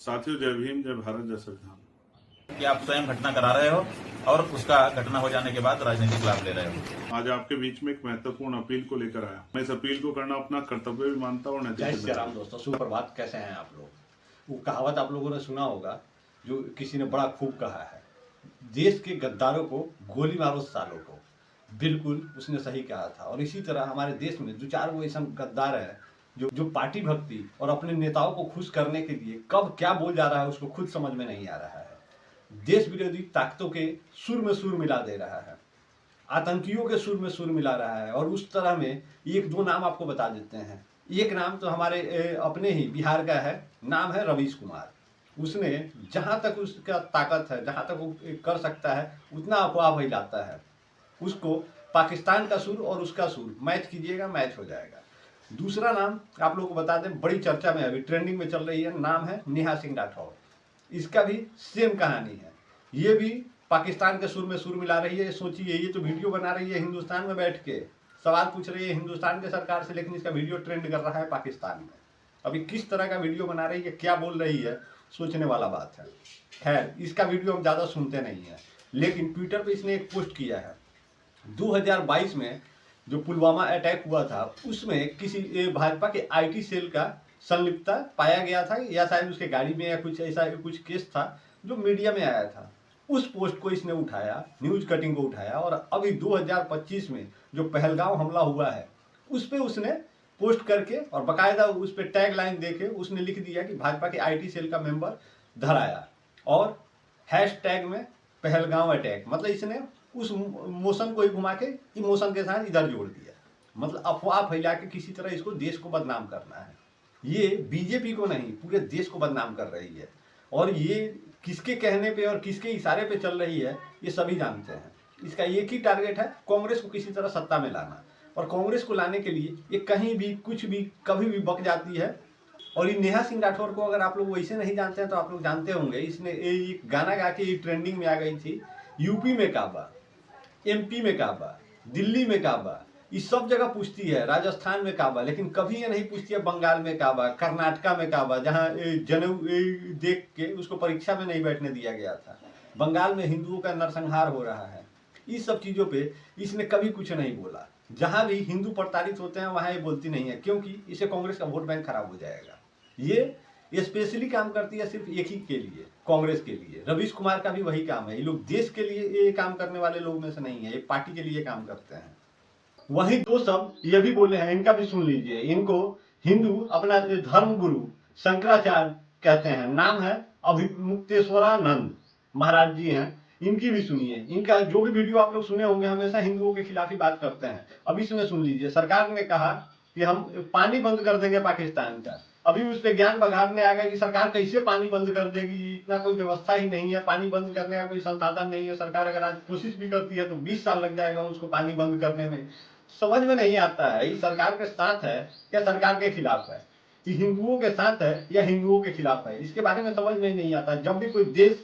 साथियों, जय भीम, जय भारत, जय संविधान। कि आप स्वयं घटना करा रहे हो और उसका घटना हो जाने के बाद राजनीतिक लाभ ले रहे हो। आज आपके बीच में एक महत्वपूर्ण अपील को लेकर आया। मैं इस अपील को करना अपना कर्तव्य भी मानता हूँ। जय श्री राम दोस्तों, सुप्रभात। कैसे हैं आप लोग? वो कहावत आप लोगों ने सुना होगा, जो किसी ने बड़ा खूब कहा है, देश के गद्दारों को गोली मारो सालों को। बिल्कुल उसने सही कहा था। और इसी तरह हमारे देश में दो चार वो ऐसा गद्दार है जो पार्टी भक्ति और अपने नेताओं को खुश करने के लिए कब क्या बोल जा रहा है उसको खुद समझ में नहीं आ रहा है। देश विरोधी ताकतों के सुर में सुर मिला दे रहा है, आतंकियों के सुर में सुर मिला रहा है। और उस तरह में एक दो नाम आपको बता देते हैं। एक नाम तो हमारे अपने ही बिहार का है, नाम है रवीश कुमार। उसने जहाँ तक उसका ताकत है, जहाँ तक वो कर सकता है उतना अफवाह फैलाता है। उसको पाकिस्तान का सुर और उसका सुर मैच कीजिएगा, मैच हो जाएगा। दूसरा नाम आप लोगों को बता दें, बड़ी चर्चा में अभी ट्रेंडिंग में चल रही है, नाम है नेहा सिंह राठौर। इसका भी सेम कहानी है। ये भी पाकिस्तान के सुर में सुर मिला रही है। सोचिए, ये तो वीडियो बना रही है हिंदुस्तान में बैठ के, सवाल पूछ रही है हिंदुस्तान के सरकार से, लेकिन इसका वीडियो ट्रेंड कर रहा है पाकिस्तान में। अभी किस तरह का वीडियो बना रही है, क्या बोल रही है, सोचने वाला बात है। खैर, इसका वीडियो हम ज़्यादा सुनते नहीं हैं, लेकिन ट्विटर पर इसने एक पोस्ट किया है। 2022 में जो पुलवामा अटैक हुआ था, उसमें किसी भाजपा के IT सेल का संलिप्तता पाया गया था, या शायद उसके गाड़ी में या कुछ ऐसा कुछ केस था जो मीडिया में आया था। उस पोस्ट को इसने उठाया, न्यूज कटिंग को उठाया, और अभी 2025 में जो पहलगांव हमला हुआ है उस पर उसने पोस्ट करके और बाकायदा उस पर टैग लाइन देके उसने लिख दिया कि भाजपा के IT सेल का मेंबर धराया, और हैशटैग में पहलगांव अटैक। मतलब इसने उस मोशन को ही घुमा के इमोशन के साथ इधर जोड़ दिया। मतलब अफवाह फैला के किसी तरह इसको देश को बदनाम करना है। ये बीजेपी को नहीं, पूरे देश को बदनाम कर रही है। और ये किसके कहने पे और किसके इशारे पे चल रही है, ये सभी जानते हैं। इसका एक ही टारगेट है, कांग्रेस को किसी तरह सत्ता में लाना। और कांग्रेस को लाने के लिए ये कहीं भी कुछ भी कभी भी बक जाती है। और ये नेहा सिंह राठौर को अगर आप लोग वैसे नहीं जानते हैं तो आप लोग जानते होंगे। इसने एक गाना गा के ट्रेंडिंग में आ गई थी। यूपी में काबा, MP में काबा, दिल्ली में काबा, इस सब जगह पूछती है, राजस्थान में काबा, लेकिन कभी ये नहीं पूछती है बंगाल में काबा, कर्नाटका में काबा, जहाँ जनेऊ देख के उसको परीक्षा में नहीं बैठने दिया गया था। बंगाल में हिंदुओं का नरसंहार हो रहा है। इस सब चीज़ों पे इसने कभी कुछ नहीं बोला। जहाँ भी हिंदू प्रताड़ित होते हैं वहाँ ये बोलती नहीं है, क्योंकि इसे कांग्रेस का वोट बैंक खराब हो जाएगा। ये स्पेशली काम करती है सिर्फ एक ही के लिए, कांग्रेस के लिए। रवीश कुमार का भी वही काम है। ये लोग देश के लिए ये काम करने वाले लोग में से नहीं है, ये पार्टी के लिए काम करते हैं। वही दो शब्द ये भी बोले हैं, इनका भी सुन लीजिए। इनको हिंदू अपना धर्म गुरु शंकराचार्य कहते हैं। नाम है अभिमुक्तेश्वरानंद महाराज जी हैं। इनकी भी सुनिए। इनका जो भी वीडियो आप लोग सुने होंगे, हमेशा हिंदुओं के खिलाफ ही बात करते हैं। अभी इसमें सुन लीजिए। सरकार ने कहा कि हम पानी बंद कर देंगे पाकिस्तान का। अभी उस पर ज्ञान बघारने आ गया कि सरकार कैसे पानी बंद कर देगी, इतना कोई व्यवस्था ही नहीं है, पानी बंद करने का कोई संसाधन नहीं है। सरकार अगर आज कोशिश भी करती है तो 20 साल लग जाएगा उसको पानी बंद करने में। समझ में नहीं आता है, ये सरकार के साथ है या सरकार के खिलाफ है, ये हिंदुओं के साथ है या हिंदुओं के खिलाफ है, इसके बारे में समझ में नहीं आता। जब भी कोई देश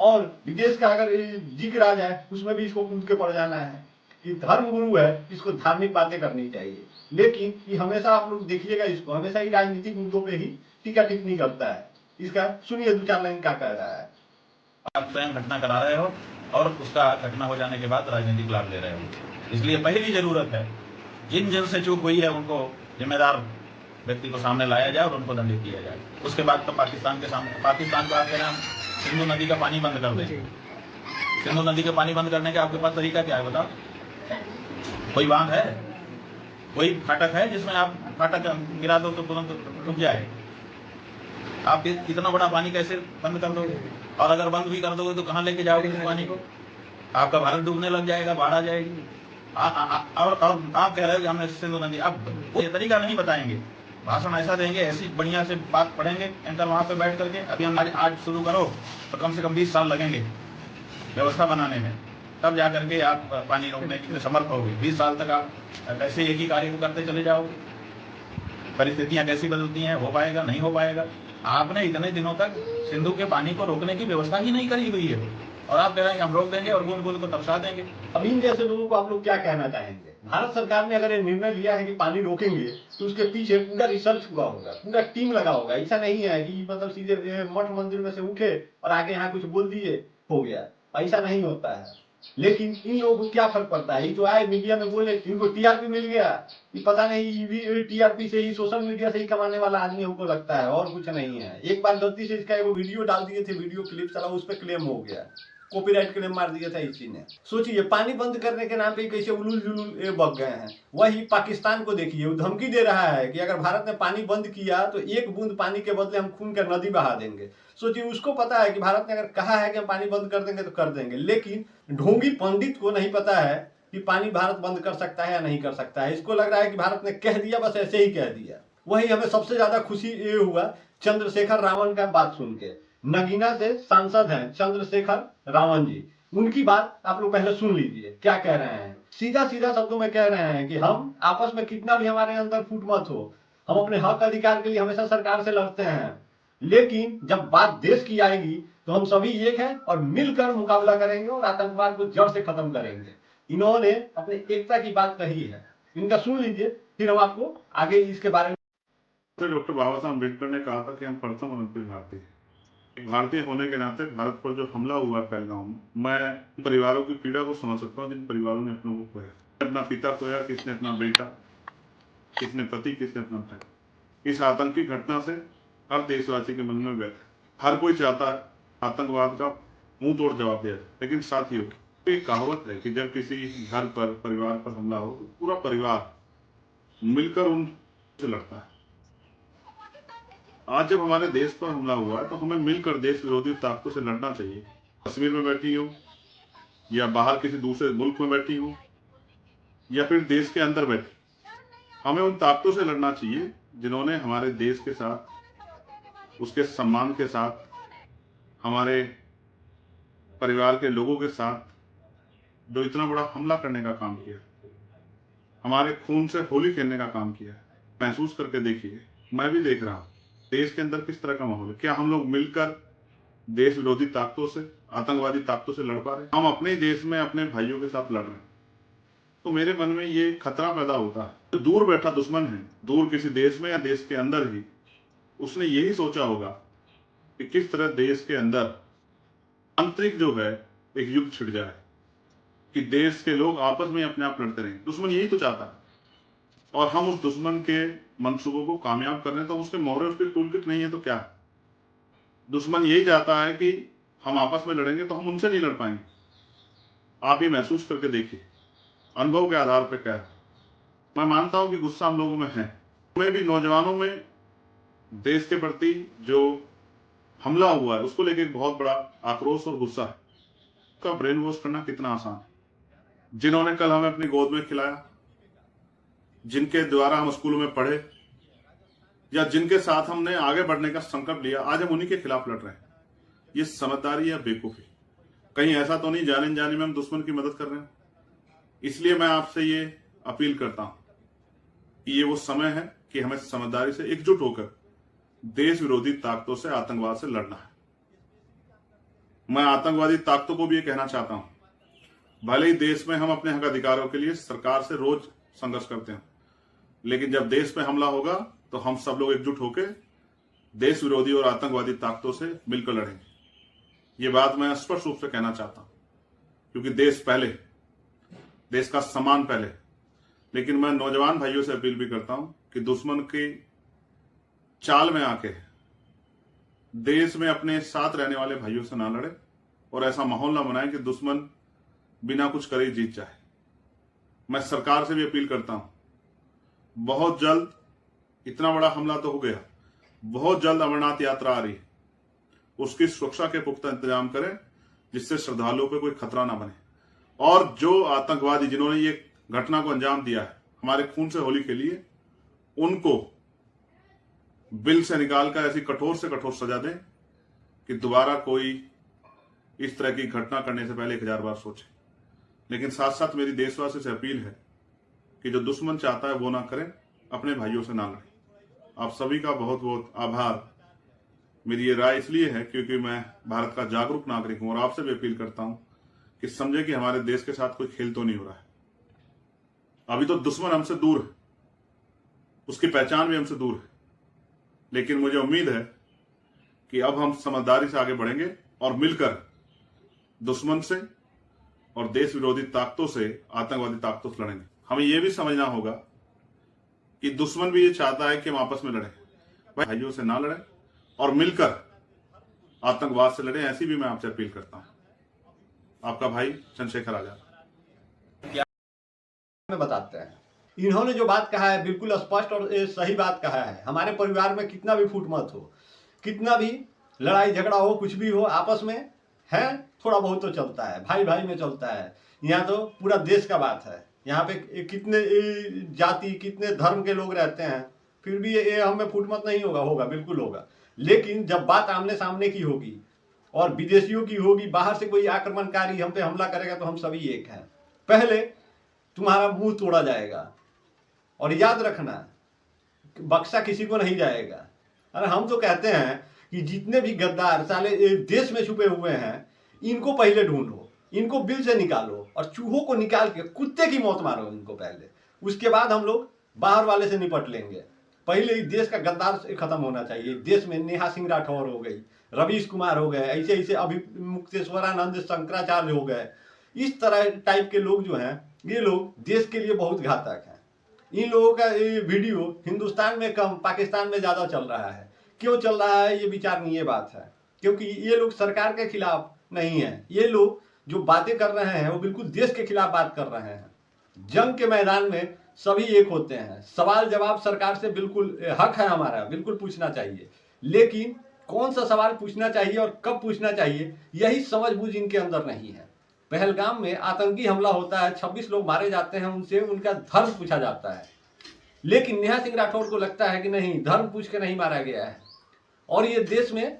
और विदेश का अगर जिक्र आ जाए, उसमें भी इसको कूद के पड़ जाना है। ये धर्म गुरु है, इसको धार्मिक बातें करनी चाहिए। लेकिन ये हमेशा आप लोग देखिएगा, इसको हमेशा ही राजनीतिक मुद्दों पे ही टीका टिप्पणी करता है। इसका सुनिए दो चार लाइन क्या कह रहा है। आप स्वयं घटना करा रहे हो और उसका घटना हो जाने के बाद राजनीतिक लाभ ले रहे हो। इसलिए पहली जरूरत है, जिन से चूक हुई है उनको जिम्मेदार व्यक्ति को सामने लाया जाए और उनको दंडित किया जाए। उसके बाद तो पाकिस्तान के सामने, पाकिस्तान को आपके नाम सिंधु नदी का पानी बंद कर दें। सिंधु नदी का पानी बंद करने का आपके पास तरीका क्या है बताओ? कोई बांध है, कोई फाटक है जिसमें आप फाटक गिरा दो तो तुरंत रुक जाए? आप इतना बड़ा पानी कैसे बंद कर दोगे? और अगर बंद भी कर दोगे तो कहाँ लेके जाओगे इस पानी को? आपका भारत डूबने लग जाएगा, बाढ़ आ जाएगी। और आप कह रहे हो कि हमने सिंधु नदी, अब वो ये तरीका नहीं बताएंगे, भाषण ऐसा देंगे, ऐसी बढ़िया से बात पढ़ेंगे एंकर वहाँ पे बैठ करके। अभी हम आज शुरू करो तो कम से कम 20 साल लगेंगे व्यवस्था बनाने में, तब जा करके आप पानी रोकने के लिए समर्थ होगे। 20 साल तक आप कैसे एक ही कार्य को करते चले जाओगे? परिस्थितियां कैसी बदलती हैं, हो पाएगा नहीं हो पाएगा? आपने इतने दिनों तक सिंधु के पानी को रोकने की व्यवस्था ही नहीं करी हुई है, और आप कह रहे हैं हम रोक देंगे और बूंद बूंद को तरसा देंगे। अब इन जैसे लोगों को आप लोग क्या कहना चाहेंगे? भारत सरकार ने अगर ये निर्णय लिया है कि पानी रोकेंगे तो उसके पीछे पूरा रिसर्च हुआ होगा, पूरा टीम लगा होगा। ऐसा नहीं है कि मतलब सीधे मठ मंदिर में से उठे और आगे यहाँ कुछ बोल दिए हो गया, ऐसा नहीं होता है। लेकिन इन लोगों को क्या फर्क पड़ता है, ये जो आए मीडिया में बोले इनको टीआरपी मिल गया, ये पता नहीं टीआरपी से ही, सोशल मीडिया से ही कमाने वाला आदमी हमको लगता है, और कुछ नहीं है। एक बार गलती से इसका वो वीडियो डाल दिए थे, वीडियो क्लिप चला, उस पर क्लेम हो गया, कॉपीराइट क्लेम मार दिया था इसी ने। सोचिए पानी बंद करने के नाम पे कैसे उलूल जुलूल बग गए हैं। वही पाकिस्तान को देखिए, वो धमकी दे रहा है कि अगर भारत ने पानी बंद किया तो 1 बूंद पानी के बदले हम खून का नदी बहा देंगे। सोचिए उसको पता है कि भारत ने अगर कहा है कि हम पानी बंद कर देंगे तो कर देंगे, लेकिन ढोंगी पंडित को नहीं पता है कि पानी भारत बंद कर सकता है या नहीं कर सकता है। इसको लग रहा है कि भारत ने कह दिया, बस ऐसे ही कह दिया। वही हमें सबसे ज्यादा खुशी ये हुआ चंद्रशेखर रावण का बात सुन के। नगीना से सांसद हैं चंद्रशेखर रावण जी, उनकी बात आप लोग पहले सुन लीजिए क्या कह रहे हैं। सीधा सीधा शब्दों में कह रहे हैं कि हम आपस में कितना भी हमारे अंदर फूट मत हो, हम अपने हक अधिकार के लिए हमेशा सरकार से लड़ते हैं, लेकिन जब बात देश की आएगी तो हम सभी एक हैं और मिलकर मुकाबला करेंगे और आतंकवाद को जड़ से खत्म करेंगे। इन्होंने अपने एकता की बात कही है, इनका सुन लीजिए, फिर हम आपको आगे इसके बारे में। डॉक्टर बाबा साहब अम्बेडकर ने कहा था कि हम प्रथम ओलंपिक भारतीय हैं। भारतीय होने के नाते भारत पर जो हमला हुआ पहलगाम में, मैं परिवारों की पीड़ा को समझ सकता हूँ जिन परिवारों ने अपनों को खोया, अपना पिता खोया, किसने अपना बेटा, किसने पति, किसने अपना भाई। इस आतंकी घटना से हर देशवासी के मन में व्यथ है। हर कोई चाहता है आतंकवाद का मुंह तोड़ जवाब दिया जाए, लेकिन साथियों एक कहावत है कि जब किसी घर पर, परिवार पर हमला हो तो पूरा परिवार मिलकर उनसे लड़ता है। आज जब हमारे देश पर हमला हुआ है तो हमें मिलकर देश विरोधी ताकतों से लड़ना चाहिए। कश्मीर में बैठी हो या बाहर किसी दूसरे मुल्क में बैठी हो या फिर देश के अंदर बैठी, हमें उन ताकतों से लड़ना चाहिए जिन्होंने हमारे देश के साथ, उसके सम्मान के साथ, हमारे परिवार के लोगों के साथ जो इतना बड़ा हमला करने का काम किया, हमारे खून से होली खेलने का काम किया। महसूस करके देखिए, मैं भी देख रहा हूं देश के अंदर किस तरह का माहौल है। क्या हम लोग मिलकर देश विरोधी ताकतों से, आतंकवादी ताकतों से लड़ पा रहे हैं? हम अपने देश में अपने भाइयों के साथ लड़ रहे हैं, तो मेरे मन में ये खतरा पैदा होता है। जो दूर बैठा दुश्मन है, दूर किसी देश में या देश के अंदर ही, उसने यही सोचा होगा कि किस तरह देश के अंदर आंतरिक जो है एक युद्ध छिड़ जाए, कि देश के लोग आपस में अपने आप लड़ते रहें। दुश्मन यही तो चाहता है, और हम उस दुश्मन के मंसूबों को कामयाब कर रहे हैं। तो उसके मोहरे, उसके टूल किट नहीं है तो क्या है? दुश्मन यही चाहता है कि हम आपस में लड़ेंगे तो हम उनसे नहीं लड़ पाएंगे। आप ये महसूस करके देखिए, अनुभव के आधार पर क्या है। मैं मानता हूं कि गुस्सा हम लोगों में है, हमें भी, नौजवानों में देश के प्रति जो हमला हुआ है उसको लेकर बहुत बड़ा आक्रोश और गुस्सा है। उसका ब्रेन वॉश करना कितना आसान है। जिन्होंने कल हमें अपनी गोद में खिलाया, जिनके द्वारा हम स्कूलों में पढ़े, या जिनके साथ हमने आगे बढ़ने का संकल्प लिया, आज हम उन्हीं के खिलाफ लड़ रहे हैं। ये समझदारी या बेवकूफी? कहीं ऐसा तो नहीं जाने जाने में हम दुश्मन की मदद कर रहे हैं? इसलिए मैं आपसे ये अपील करता हूं कि ये वो समय है कि हमें समझदारी से एकजुट होकर देश विरोधी ताकतों से, आतंकवाद से लड़ना है। मैं आतंकवादी ताकतों को भी ये कहना चाहता हूं, भले ही देश में हम अपने हक अधिकारों के लिए सरकार से रोज संघर्ष करते हैं, लेकिन जब देश पे हमला होगा तो हम सब लोग एकजुट होकर देश विरोधी और आतंकवादी ताकतों से मिलकर लड़ेंगे। ये बात मैं स्पष्ट रूप से कहना चाहता हूं, क्योंकि देश पहले, देश का सम्मान पहले। लेकिन मैं नौजवान भाइयों से अपील भी करता हूं कि दुश्मन की चाल में आके देश में अपने साथ रहने वाले भाइयों से ना लड़े और ऐसा माहौल ना बनाए कि दुश्मन बिना कुछ करे जीत जाए। मैं सरकार से भी अपील करता हूं, बहुत जल्द, इतना बड़ा हमला तो हो गया, बहुत जल्द अमरनाथ यात्रा आ रही है, उसकी सुरक्षा के पुख्ता इंतजाम करें जिससे श्रद्धालुओं पर कोई खतरा ना बने। और जो आतंकवादी जिन्होंने ये घटना को अंजाम दिया है, हमारे खून से होली के लिए, उनको बिल से निकालकर ऐसी कठोर से कठोर सजा दें कि दोबारा कोई इस तरह की घटना करने से पहले 1000 बार सोचे। लेकिन साथ साथ मेरी देशवासियों से अपील है कि जो दुश्मन चाहता है वो ना करें, अपने भाइयों से ना लड़ें। आप सभी का बहुत बहुत आभार। मेरी ये राय इसलिए है क्योंकि मैं भारत का जागरूक नागरिक हूं और आपसे भी अपील करता हूं कि समझे कि हमारे देश के साथ कोई खेल तो नहीं हो रहा है। अभी तो दुश्मन हमसे दूर है, उसकी पहचान भी हमसे दूर है, लेकिन मुझे उम्मीद है कि अब हम समझदारी से आगे बढ़ेंगे और मिलकर दुश्मन से और देश विरोधी ताकतों से, आतंकवादी ताकतों से लड़ेंगे। हमें यह भी समझना होगा कि दुश्मन भी ये चाहता है कि हम आपस में लड़ें, भाइयों से ना लड़ें और मिलकर आतंकवाद से लड़ें। ऐसी भी मैं आपसे अपील करता हूं। आपका भाई चंद्रशेखर आजाद में बताते हैं। इन्होंने जो बात कहा है बिल्कुल स्पष्ट और सही बात कहा है। हमारे परिवार में कितना भी फूट मत हो, कितना भी लड़ाई झगड़ा हो, कुछ भी हो, आपस में है थोड़ा बहुत तो चलता है, भाई भाई में चलता है। यहाँ तो पूरा देश का बात है। यहाँ पे कितने जाति, कितने धर्म के लोग रहते हैं, फिर भी ये हमें फूट मत नहीं होगा, होगा बिल्कुल होगा। लेकिन जब बात आमने सामने की होगी और विदेशियों की होगी, बाहर से कोई आक्रमणकारी हम पे हमला करेगा तो हम सभी एक हैं। पहले तुम्हारा मुंह तोड़ा जाएगा और याद रखना बक्सा किसी को नहीं जाएगा। अरे हम तो कहते हैं कि जितने भी गद्दार साले देश में छुपे हुए हैं, इनको पहले ढूंढो, इनको बिल से निकालो और चूहों को निकाल के कुत्ते की मौत मारो इनको पहले। उसके बाद हम लोग बाहर वाले से निपट लेंगे। पहले देश का गद्दार से खत्म होना चाहिए। देश में नेहा सिंह राठौर हो गई, रवीश कुमार हो गए, ऐसे ऐसे अभी मुक्तेश्वरानंद शंकराचार्य हो गए। इस तरह टाइप के लोग जो हैं, ये लोग देश के लिए बहुत घातक हैं। इन लोगों का ये वीडियो हिंदुस्तान में कम, पाकिस्तान में ज़्यादा चल रहा है। क्यों चल रहा है ये विचारणीय बात है, क्योंकि ये लोग सरकार के खिलाफ नहीं है। ये लोग जो बातें कर रहे हैं वो बिल्कुल देश के खिलाफ बात कर रहे हैं। जंग के मैदान में सभी एक होते हैं। सवाल जवाब सरकार से बिल्कुल हक है हमारा, बिल्कुल पूछना चाहिए। लेकिन कौन सा सवाल पूछना चाहिए और कब पूछना चाहिए, यही समझबूझ इनके अंदर नहीं है। पहलगाम में आतंकी हमला होता है, 26 लोग मारे जाते हैं, उनसे उनका धर्म पूछा जाता है। लेकिन नेहा सिंह राठौर को लगता है कि नहीं, धर्म पूछ के नहीं मारा गया है और ये देश में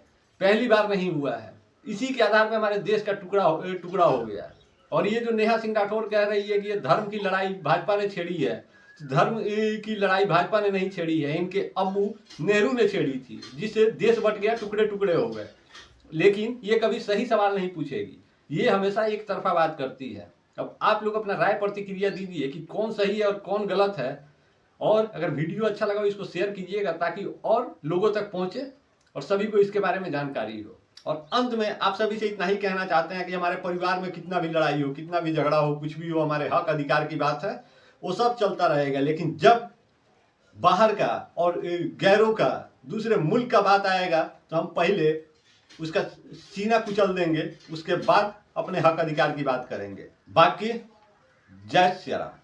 पहली बार नहीं हुआ है। इसी के आधार पर हमारे देश का टुकड़ा हो गया। और ये जो नेहा सिंह राठौर कह रही है कि ये धर्म की लड़ाई भाजपा ने छेड़ी है, धर्म की लड़ाई भाजपा ने नहीं छेड़ी है, इनके अब्बू नेहरू ने छेड़ी थी, जिससे देश बट गया, टुकड़े टुकड़े हो गए। लेकिन ये कभी सही सवाल नहीं पूछेगी, ये हमेशा एक तरफा बात करती है। अब आप लोग अपना राय प्रतिक्रिया दीजिए कि कौन सही है और कौन गलत है। और अगर वीडियो अच्छा लगा इसको शेयर कीजिएगा ताकि और लोगों तक पहुंचे और सभी को इसके बारे में जानकारी हो। और अंत में आप सभी से इतना ही कहना चाहते हैं कि हमारे परिवार में कितना भी लड़ाई हो, कितना भी झगड़ा हो, कुछ भी हो, हमारे हक अधिकार की बात है, वो सब चलता रहेगा। लेकिन जब बाहर का और गैरों का, दूसरे मुल्क का बात आएगा तो हम पहले उसका सीना कुचल देंगे, उसके बाद अपने हक अधिकार की बात करेंगे। बाकी जय श्री राम।